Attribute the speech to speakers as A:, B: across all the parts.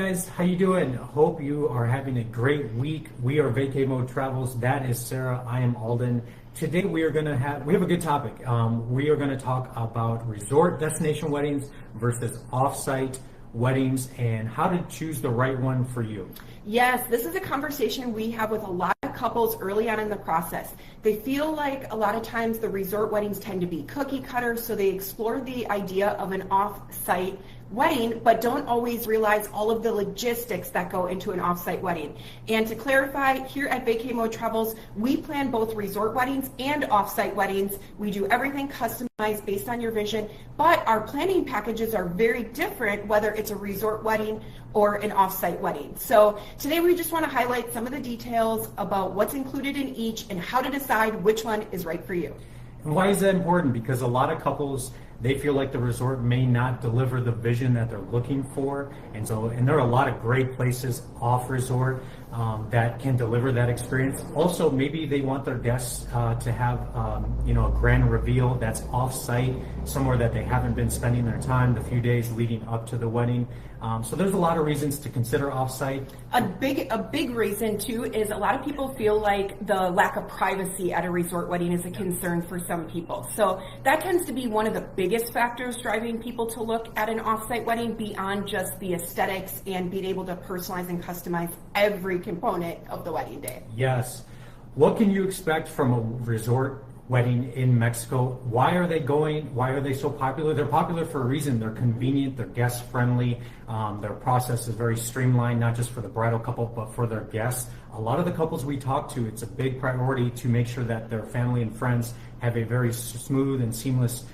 A: guys, how you doing? Hope you are having a great week. We are Vacay Mode Travels. That is Sarah. I am Alden. Today we have a good topic. We are going to talk about resort destination weddings versus off-site weddings and how to choose the right one for you.
B: Yes, this is a conversation we have with a lot of couples early on in the process. They feel like a lot of times the resort weddings tend to be cookie cutter, so they explore the idea of an off-site wedding, but don't always realize all of the logistics that go into an off-site wedding. And to clarify, here at Vacay Mode Travels, we plan both resort weddings and off-site weddings. We do everything customized based on your vision, but our planning packages are very different whether it's a resort wedding or an off-site wedding. So today we just want to highlight some of the details about what's included in each and how to decide which one is right for you.
A: And why is that important? Because a lot of couples, they feel like the resort may not deliver the vision that they're looking for, and there are a lot of great places off resort that can deliver that experience. Also, maybe they want their guests to have a grand reveal that's off-site, somewhere that they haven't been spending their time the few days leading up to the wedding. So there's a lot of reasons to consider off-site.
B: A big reason too is a lot of people feel like the lack of privacy at a resort wedding is a concern for some people. So that tends to be one of the biggest factors driving people to look at an off-site wedding beyond just the aesthetics and being able to personalize and customize every component of the wedding day.
A: Yes. What can you expect from a resort wedding in Mexico? Why are they going? Why are they so popular? They're popular for a reason. They're convenient, they're guest friendly, their process is very streamlined, not just for the bridal couple, but for their guests. A lot of the couples we talk to, it's a big priority to make sure that their family and friends have a very smooth and seamless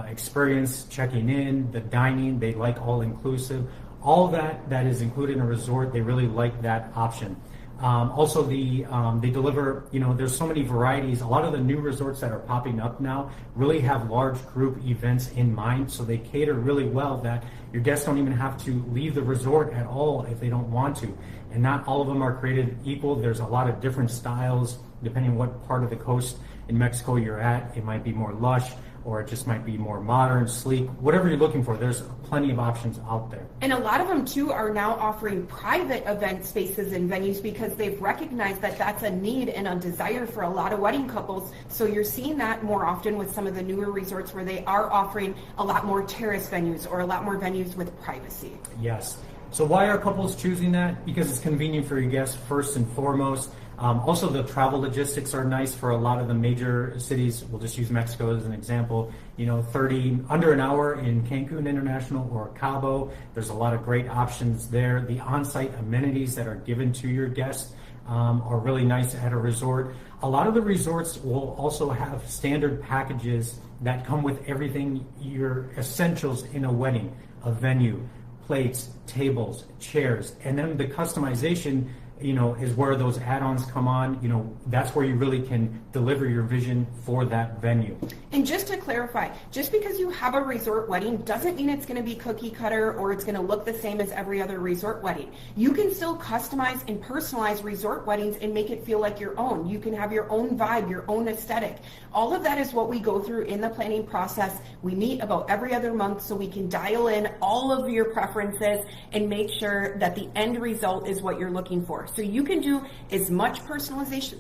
A: experience checking in, the dining, they like all inclusive. All that is included in a resort, they really like that option. Also, they deliver, there's so many varieties. A lot of the new resorts that are popping up now really have large group events in mind, so they cater really well that your guests don't even have to leave the resort at all if they don't want to. And not all of them are created equal. There's a lot of different styles depending on what part of the coast in Mexico you're at. It might be more lush, or it just might be more modern, sleek, whatever you're looking for. There's plenty of options out there.
B: And a lot of them too are now offering private event spaces and venues because they've recognized that that's a need and a desire for a lot of wedding couples. So you're seeing that more often with some of the newer resorts where they are offering a lot more terrace venues or a lot more venues with privacy.
A: Yes. So why are couples choosing that? Because it's convenient for your guests first and foremost. Also, the travel logistics are nice for a lot of the major cities. We'll just use Mexico as an example. Under an hour in Cancun International or Cabo. There's a lot of great options there. The on-site amenities that are given to your guests are really nice at a resort. A lot of the resorts will also have standard packages that come with everything, your essentials in a wedding, a venue, plates, tables, chairs, and then the customization is where those add-ons come on. That's where you really can deliver your vision for that venue.
B: And just to clarify, just because you have a resort wedding doesn't mean it's going to be cookie cutter or it's going to look the same as every other resort wedding. You can still customize and personalize resort weddings and make it feel like your own. You can have your own vibe, your own aesthetic. All of that is what we go through in the planning process. We meet about every other month so we can dial in all of your preferences and make sure that the end result is what you're looking for. So you can do as much personalization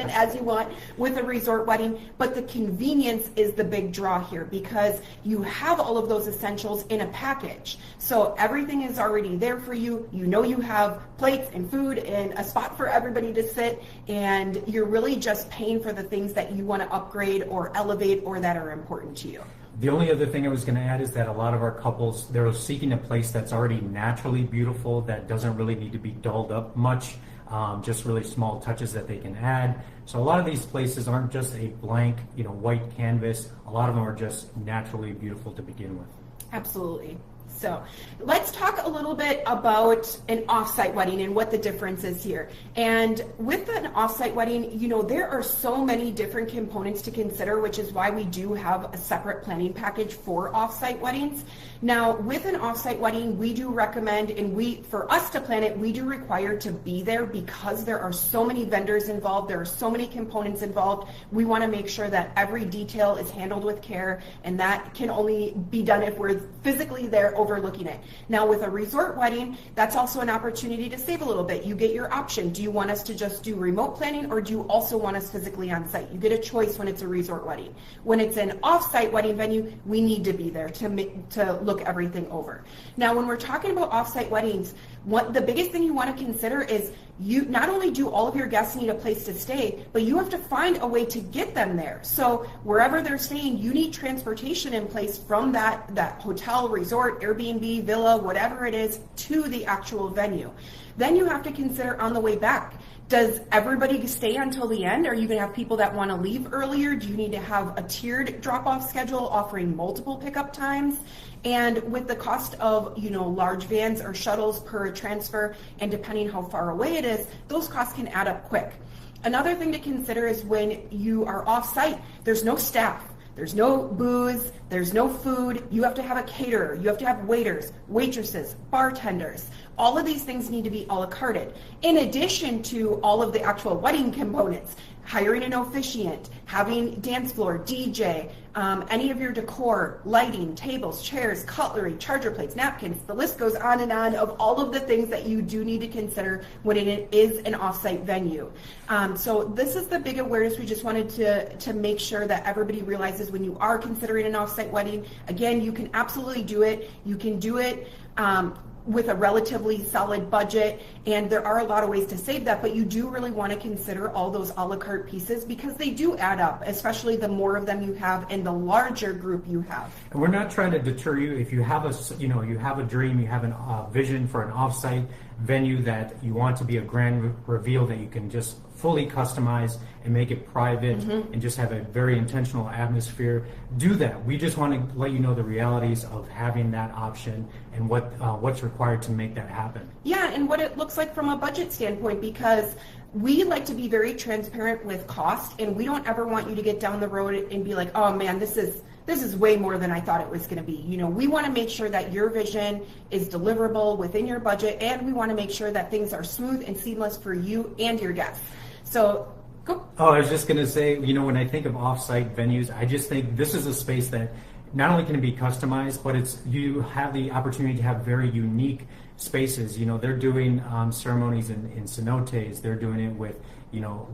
B: as you want with a resort wedding, but the convenience is the big draw here because you have all of those essentials in a package. So everything is already there for you. You have plates and food and a spot for everybody to sit, and you're really just paying for the things that you want to upgrade or elevate or that are important to you.
A: The only other thing I was going to add is that a lot of our couples, they're seeking a place that's already naturally beautiful, that doesn't really need to be dolled up much, just really small touches that they can add. So a lot of these places aren't just a blank, white canvas. A lot of them are just naturally beautiful to begin with.
B: Absolutely. So let's talk a little bit about an off-site wedding and what the difference is here. And with an off-site wedding, there are so many different components to consider, which is why we do have a separate planning package for off-site weddings. Now, with an off-site wedding, we do recommend, and for us to plan it, we do require to be there because there are so many vendors involved, there are so many components involved. We want to make sure that every detail is handled with care, and that can only be done if we're physically there overlooking it. Now with a resort wedding, that's also an opportunity to save a little bit. You get your option. Do you want us to just do remote planning, or do you also want us physically on site? You get a choice when it's a resort wedding. When it's an off-site wedding venue, we need to be there to look everything over. Now when we're talking about off-site weddings, the biggest thing you want to consider is you not only do all of your guests need a place to stay, but you have to find a way to get them there. So wherever they're staying, you need transportation in place from that hotel, resort, Airbnb, villa, whatever it is, to the actual venue. Then you have to consider on the way back, does everybody stay until the end? Are you going to have people that want to leave earlier? Do you need to have a tiered drop-off schedule offering multiple pickup times? And with the cost of, large vans or shuttles per transfer, and depending how far away it is, those costs can add up quick. Another thing to consider is when you are off-site, there's no staff. There's no booze, there's no food, you have to have a caterer, you have to have waiters, waitresses, bartenders. All of these things need to be a la carte. In addition to all of the actual wedding components, hiring an officiant, having dance floor, DJ, any of your decor, lighting, tables, chairs, cutlery, charger plates, napkins, the list goes on and on of all of the things that you do need to consider when it is an off-site venue. So this is the big awareness we just wanted to make sure that everybody realizes when you are considering an off-site wedding. Again, you can absolutely do it. You can do it with a relatively solid budget, and there are a lot of ways to save that, but you do really want to consider all those a la carte pieces because they do add up, especially the more of them you have and the larger group you have.
A: And we're not trying to deter you. If you have you have a dream, you have a vision for an off-site venue that you want to be a grand reveal that you can just fully customize and make it private and just have a very intentional atmosphere, do that. We just want to let you know the realities of having that option and what's required to make that happen. Yeah,
B: and what it looks like from a budget standpoint, because we like to be very transparent with cost, and we don't ever want you to get down the road and be like, oh man, this is way more than I thought it was going to be. We want to make sure that your vision is deliverable within your budget, and we want to make sure that things are smooth and seamless for you and your guests. So, go.
A: Oh, I was just going to say, when I think of off-site venues, I just think this is a space that not only can it be customized, but you have the opportunity to have very unique spaces. They're doing ceremonies in cenotes. They're doing it with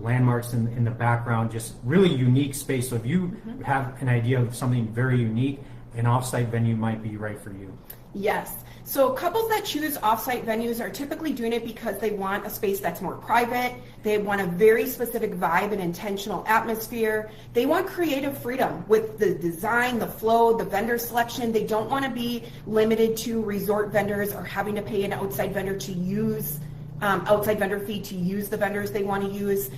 A: landmarks in the background, just really unique space. So if you have an idea of something very unique, an off-site venue might be right for you.
B: Yes. So couples that choose off-site venues are typically doing it because they want a space that's more private. They want a very specific vibe and intentional atmosphere. They want creative freedom with the design, the flow, the vendor selection. They don't want to be limited to resort vendors or having to pay an outside vendor to use outside vendor fee to use the vendors they want to use.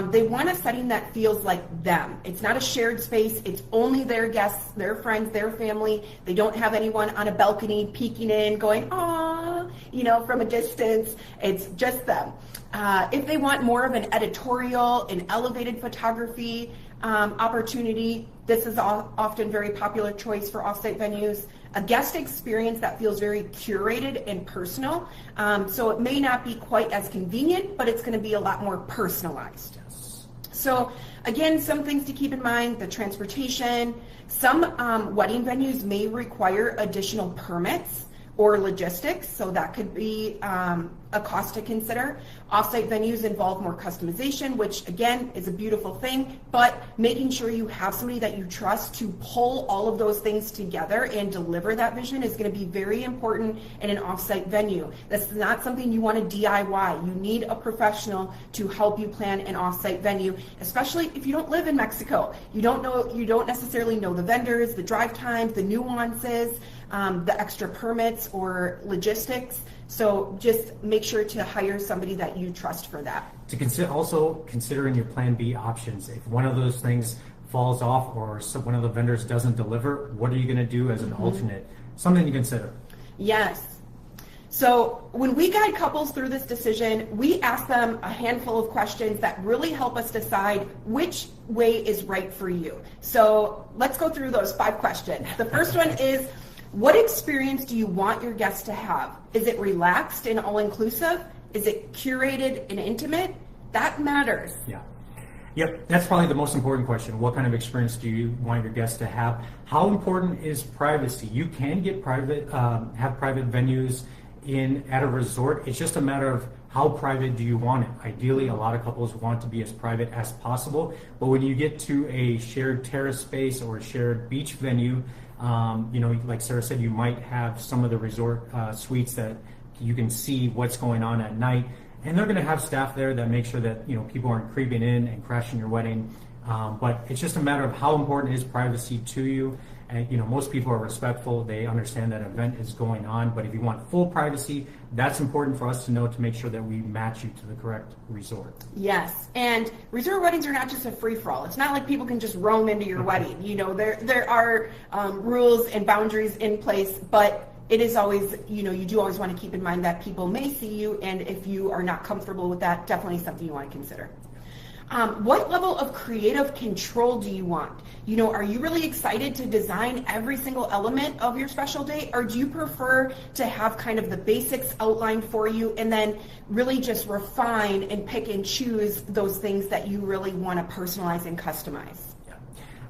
B: They want a setting that feels like them. It's not a shared space. It's only their guests, their friends, their family. They don't have anyone on a balcony peeking in going, "Aw," from a distance. It's just them. If they want more of an editorial, an elevated photography opportunity, this is often very popular choice for offsite venues. A guest experience that feels very curated and personal. So it may not be quite as convenient, but it's going to be a lot more personalized.
A: Yes.
B: So again, some things to keep in mind: the transportation. Some wedding venues may require additional permits or logistics, so that could be a cost to consider. Offsite venues involve more customization, which again is a beautiful thing, but making sure you have somebody that you trust to pull all of those things together and deliver that vision is going to be very important in an offsite venue. That's not something you want to DIY. You need a professional to help you plan an offsite venue, especially if you don't live in Mexico. You don't necessarily know the vendors, the drive times, the nuances, the extra permits or logistics. So just make sure to hire somebody that you trust for that.
A: Also considering your plan B options. If one of those things falls off or one of the vendors doesn't deliver, what are you going to do as an alternate? Something to consider.
B: Yes. So when we guide couples through this decision, we ask them a handful of questions that really help us decide which way is right for you. So let's go through those 5 questions. The first one is, what experience do you want your guests to have? Is it relaxed and all-inclusive? Is it curated and intimate? That matters.
A: Yeah. Yep, that's probably the most important question. What kind of experience do you want your guests to have? How important is privacy? You can get have private venues at a resort. It's just a matter of how private do you want it. Ideally, a lot of couples want to be as private as possible, but when you get to a shared terrace space or a shared beach venue, like Sarah said, you might have some of the resort suites that you can see what's going on at night. And they're going to have staff there that make sure that people aren't creeping in and crashing your wedding. But it's just a matter of how important is privacy to you. And most people are respectful. They understand that an event is going on. But if you want full privacy, that's important for us to know to make sure that we match you to the correct resort.
B: Yes, and resort weddings are not just a free-for-all. It's not like people can just roam into your wedding. There are rules and boundaries in place, but it is always, you do always want to keep in mind that people may see you, and if you are not comfortable with that, definitely something you want to consider. What level of creative control do you want? Are you really excited to design every single element of your special day, or do you prefer to have kind of the basics outlined for you and then really just refine and pick and choose those things that you really want to personalize and customize?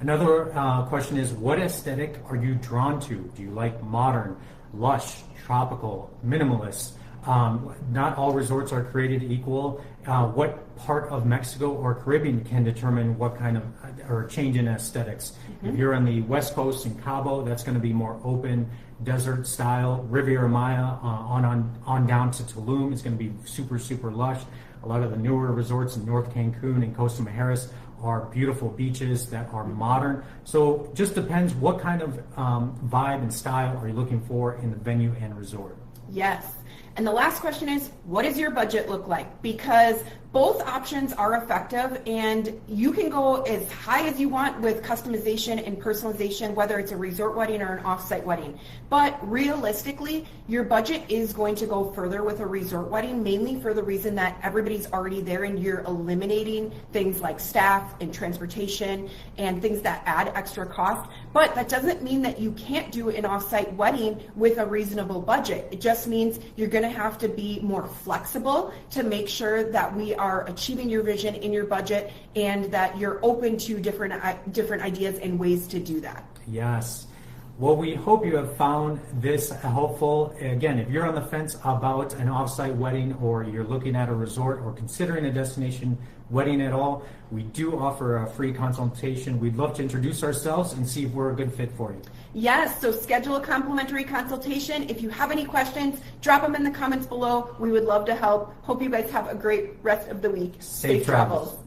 A: Another question is, what aesthetic are you drawn to? Do you like modern, lush, tropical, minimalist? Not all resorts are created equal. What part of Mexico or Caribbean can determine what kind of or change in aesthetics? Mm-hmm. If you're on the West Coast in Cabo, that's going to be more open, desert style. Riviera Maya on down to Tulum is going to be super, super lush. A lot of the newer resorts in North Cancun and Costa Mujeres are beautiful beaches that are modern. So just depends what kind of vibe and style are you looking for in the venue and resort.
B: Yes. And the last question is, what does your budget look like? Because both options are effective, and you can go as high as you want with customization and personalization, whether it's a resort wedding or an off-site wedding. But realistically, your budget is going to go further with a resort wedding, mainly for the reason that everybody's already there and you're eliminating things like staff and transportation and things that add extra cost. But that doesn't mean that you can't do an off-site wedding with a reasonable budget. It just means you're going to have to be more flexible to make sure that we are achieving your vision in your budget and that you're open to different ideas and ways to do that.
A: Yes. Well, we hope you have found this helpful. Again, if you're on the fence about an off-site wedding, or you're looking at a resort or considering a destination wedding at all, we do offer a free consultation. We'd love to introduce ourselves and see if we're a good fit for you.
B: Yes, so schedule a complimentary consultation. If you have any questions, drop them in the comments below. We would love to help. Hope you guys have a great rest of the week.
A: Safe travels.